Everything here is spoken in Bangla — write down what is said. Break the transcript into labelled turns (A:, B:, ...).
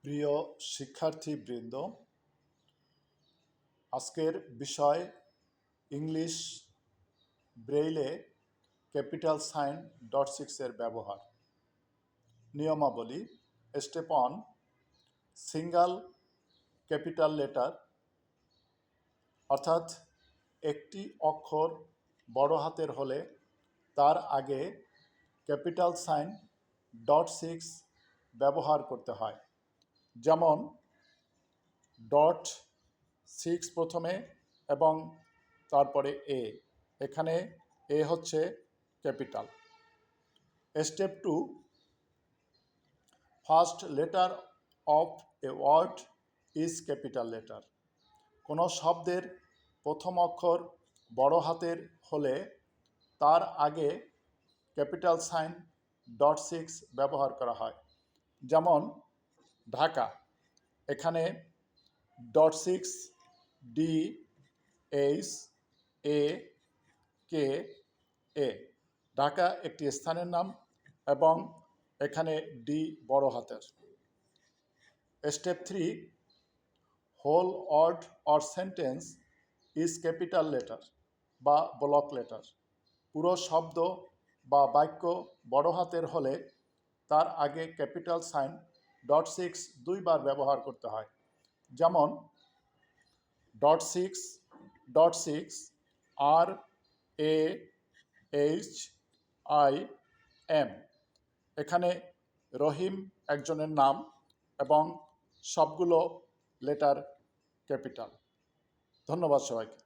A: প্রিয় শিক্ষার্থীবৃন্দ, আজকের বিষয় ইংলিশ ব্রেইলে ক্যাপিটাল সাইন .6 ব্যবহার। নিয়মাবলী। স্টেপ 1, সিঙ্গল ক্যাপিটাল লেটার, অর্থাৎ একটি অক্ষর বড় হাতের হলে তার আগে ক্যাপিটাল সাইন .6 ব্যবহার করতে হয়। যেমন .6 প্রথমে এবং তারপরে এ, এখানে এ হচ্ছে capital. Step 2, first letter of a word is capital letter. কোনো শব্দের প্রথম অক্ষর বড় হাতের হলে তার আগে ক্যাপিটাল সাইন .6 ব্যবহার করা হয়। যেমন ঢাকা, এখানে .6 DHAKA। ঢাকা একটি স্থানের নাম এবং এখানে ডি বড় হাতের। Step 3, whole word or sentence is capital letter বা ব্লক লেটার। পুরো শব্দ বা বাক্য বড় হাতের হলে তার আগে ক্যাপিটাল সাইন .6 দুইবার ব্যবহার করতে হয়। যেমন .6 RAHIM, এখানে রহিম একজনের নাম এবং সবগুলো লেটার ক্যাপিটাল। ধন্যবাদ সবাইকে।